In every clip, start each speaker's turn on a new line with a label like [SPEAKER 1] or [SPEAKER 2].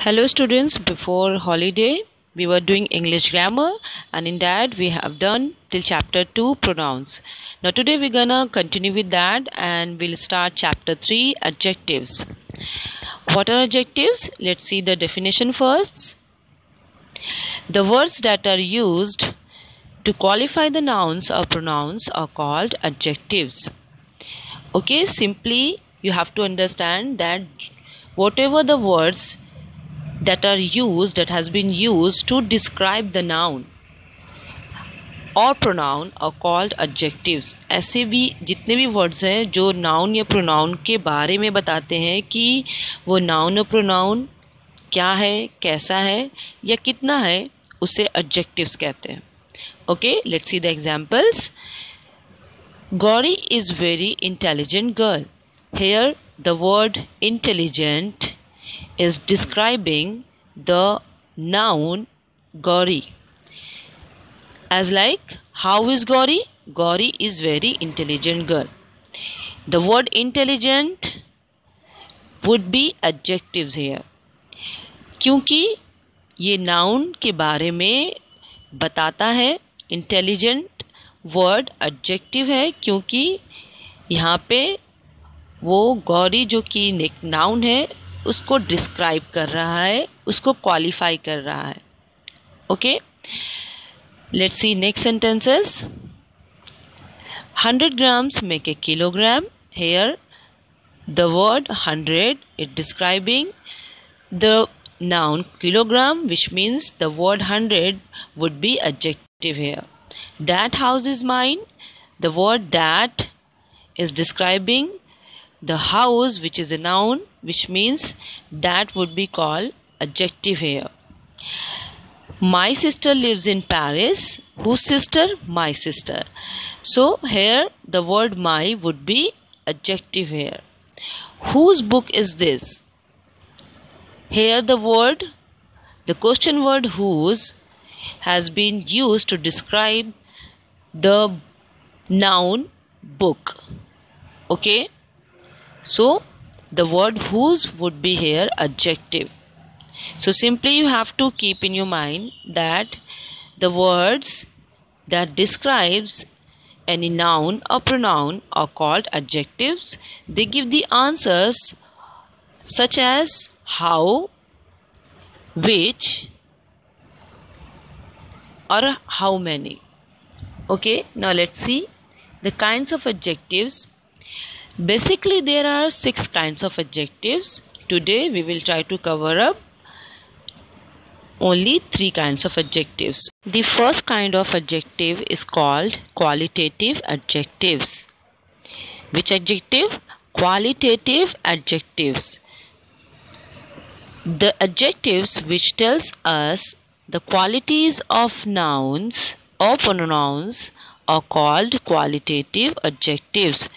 [SPEAKER 1] Hello students, before holiday we were doing English grammar and in that we have done till chapter 2 pronouns. Now today we're gonna continue with that and we'll start chapter 3 adjectives. What are adjectives? Let's see the definition first. The words that are used to qualify the nouns or pronouns are called adjectives. Okay, simply you have to understand that whatever the words that has been used to describe the noun और pronoun are called adjectives. ऐसे भी जितने भी words हैं जो noun या pronoun के बारे में बताते हैं कि वो noun और pronoun क्या है, कैसा है या कितना है, उसे adjectives कहते हैं. Okay, let's see the examples. Gauri is very intelligent girl. Here the word intelligent is describing the noun Gauri. As like, how is Gauri? Gauri is very intelligent girl. The word intelligent would be adjectives here. क्योंकि ये noun के बारे में बताता है. Intelligent word adjective है क्योंकि यहाँ पे वो गौरी जो कि noun है उसको डिस्क्राइब कर रहा है, उसको क्वालिफाई कर रहा है. Okay, let's see next sentences. 100 grams make a kilogram. Here the word 100 is describing the noun kilogram, which means the word 100 would be adjective here. That house is mine. The word that is describing the house, which is a noun, which means that would be called adjective here. My sister lives in Paris. Whose sister? My sister. So here the word my would be adjective here. Whose book is this? Here the question word whose has been used to describe the noun book. Okay, so the word whose would be here adjective. So simply you have to keep in your mind that the words that describes any noun or pronoun are called adjectives. They give the answers such as how, which, or how many. Okay, now let's see the kinds of adjectives. Basically there are 6 kinds of adjectives. Today we will try to cover up only 3 kinds of adjectives. The first kind of adjective is called qualitative adjectives. Which adjective? Qualitative adjectives. The adjectives which tells us the qualities of nouns or pronouns are called qualitative adjectives.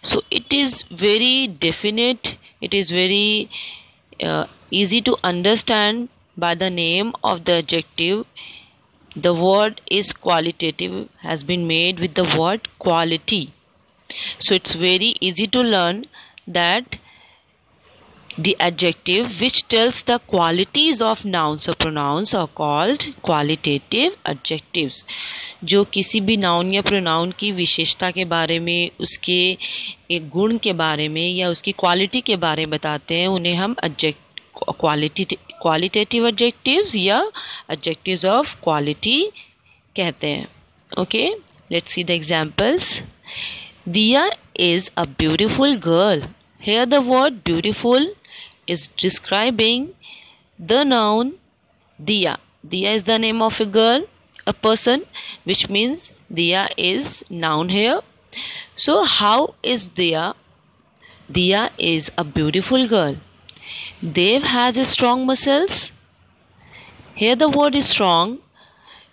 [SPEAKER 1] So it is very definite, it is very easy to understand by the name of the adjective. The word is qualitative, has been made with the word quality. So it's very easy to learn that the adjective which tells the qualities of nouns or pronouns are called qualitative adjectives. जो किसी भी noun या pronoun की विशेषता के बारे में, उसके एक गुण के बारे में या उसकी quality के बारे में बताते हैं, उन्हें हम qualitative adjectives या adjectives of quality कहते हैं. Okay, let's see the examples. Diya is a beautiful girl. Here the word beautiful is describing the noun Diya. Diya is the name of a girl, a person, which means Diya is noun here. So how is Diya? Diya is a beautiful girl. Dev has strong muscles. Here the word is strong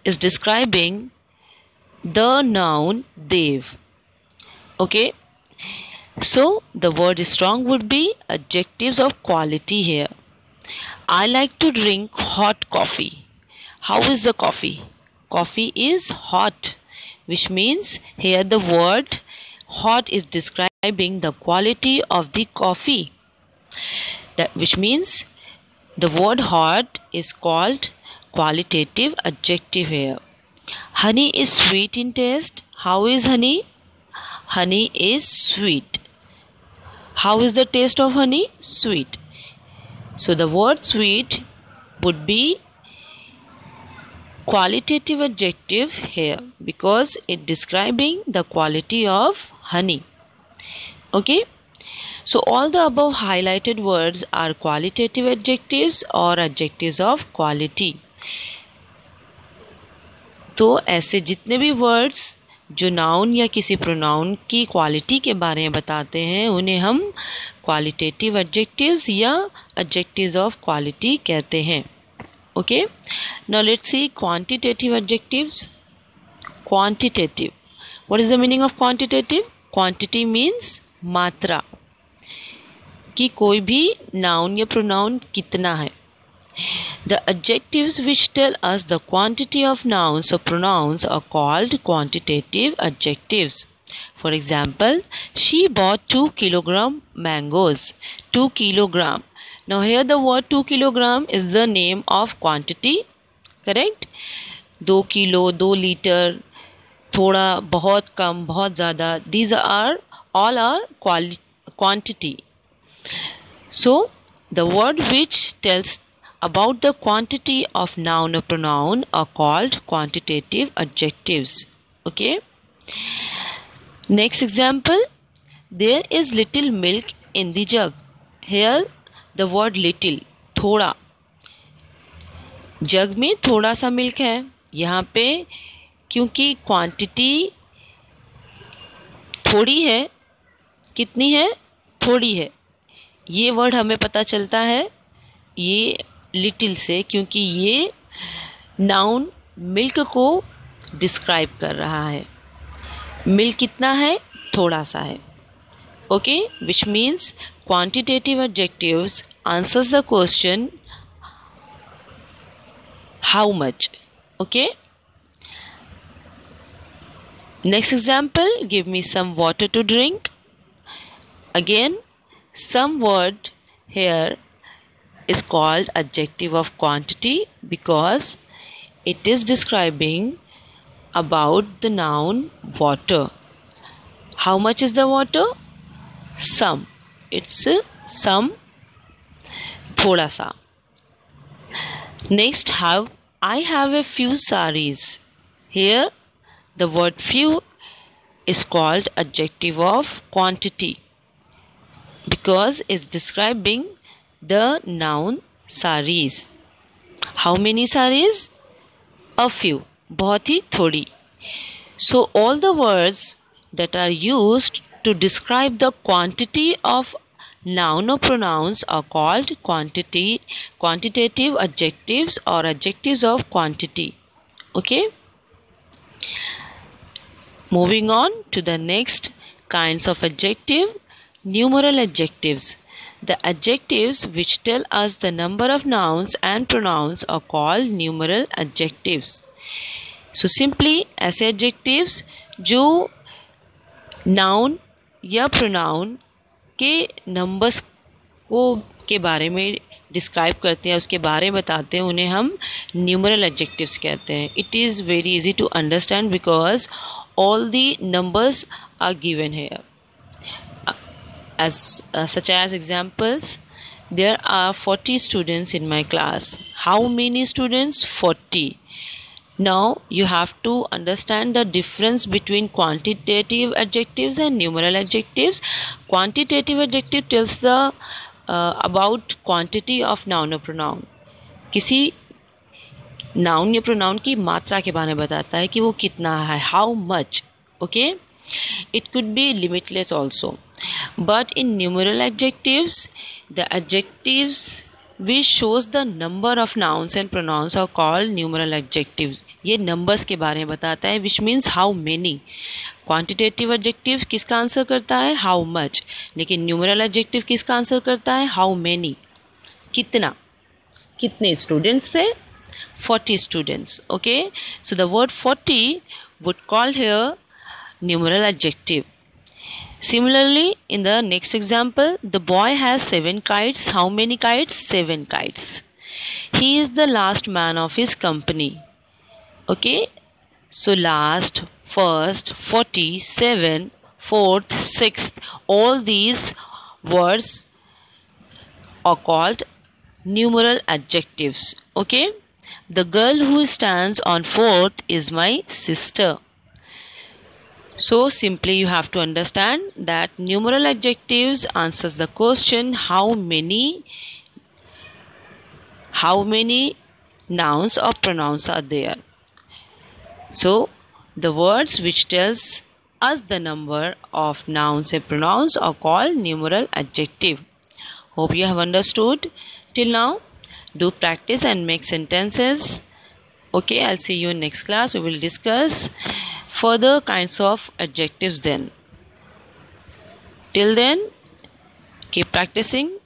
[SPEAKER 1] is describing the noun Dev. Okay, so the word strong would be adjectives of quality here. I like to drink hot coffee. How is the coffee? Coffee is hot, which means here the word hot is describing the quality of the coffee. That which means The word hot is called qualitative adjective here. Honey is sweet in taste. How is honey? Honey is sweet. How is the taste of honey? Sweet. So the word sweet would be qualitative adjective here because it describing the quality of honey. Okay. So all the above highlighted words are qualitative adjectives or adjectives of quality. तो ऐसे जितने भी words जो noun या किसी pronoun की quality के बारे में बताते हैं उन्हें हम क्वालिटेटिव एडजेक्टिव्स या एडजेक्टिव्स ऑफ क्वालिटी कहते हैं. Okay, now let's see quantitative adjectives. Quantitative, what is the meaning of quantitative? Quantity means मात्रा, कि कोई भी नाउन या प्रोनाउन कितना है. The adjectives which tell us the quantity of nouns or pronouns are called quantitative adjectives. For example, she bought 2 kilogram mangoes. 2 kilogram. Now here the word 2 kilogram is the name of quantity. Correct? 2 kilo, 2 liter, थोड़ा, बहुत कम, बहुत ज़्यादा. These are all are quantity. So the word which tells about the quantity of noun or pronoun are called quantitative adjectives. Okay. Next example, there is little milk in the jug. Here the word little, थोड़ा, जग में थोड़ा सा milk है. यहाँ पे क्योंकि quantity थोड़ी है, कितनी है? थोड़ी है. ये वर्ड हमें पता चलता है ये लिटिल से, क्योंकि ये नाउन मिल्क को डिस्क्राइब कर रहा है. मिल्क कितना है? थोड़ा सा है. Okay, which means quantitative adjectives answers the question how much. Okay, next example, give me some water to drink. Again some word here is called adjective of quantity because it is describing about the noun water. How much is the water? Some. It's some, thoda sa. Next, I have a few saris. Here the word few is called adjective of quantity because it's describing the noun saris. How many saris? A few. बहुत ही थोड़ी. So all the words that are used to describe the quantity of noun or pronouns are called quantitative adjectives or adjectives of quantity. Okay. Moving on to the next kinds of adjective. Numeral adjectives. The adjectives which tell us the number of nouns and pronouns are called numeral adjectives. So simply ऐसे adjectives जो noun या pronoun के numbers को के बारे में describe करते हैं, उसके बारे में बताते हैं, उन्हें हम numeral adjectives कहते हैं. It is very easy to understand because all the numbers are given here. As such as examples, there are 40 students in my class. How many students? 40. Now you have to understand the difference between quantitative adjectives and numeral adjectives. Quantitative adjective tells the about quantity of noun or pronoun. किसी noun या pronoun की मात्रा के बारे में बताता है कि वो कितना है. How much? Okay. It could be limitless also. But in numeral adjectives, the adjectives which shows the number of nouns and pronouns are called numeral adjectives. ये numbers के बारे में बताता है, which means how many. Quantitative adjective किसका answer करता है? How much. लेकिन numeral adjective किसका आंसर करता है? How many. कितना, कितने students थे? 40 students. Okay. So the word 40 would call here numeral adjective. Similarly, in the next example, the boy has 7 kites. How many kites? 7 kites. He is the last man of his company. Okay, so last, first, 47, fourth, sixth, all these words are called numeral adjectives. Okay, the girl who stands on fourth is my sister. So simply you have to understand that numeral adjectives answers the question how many nouns or pronouns are there. So the words which tells us the number of nouns and pronouns are called numeral adjective. Hope you have understood till now. Do practice and make sentences. Okay, I'll see you in next class. We will discuss further kinds of adjectives then. Till then, keep practicing.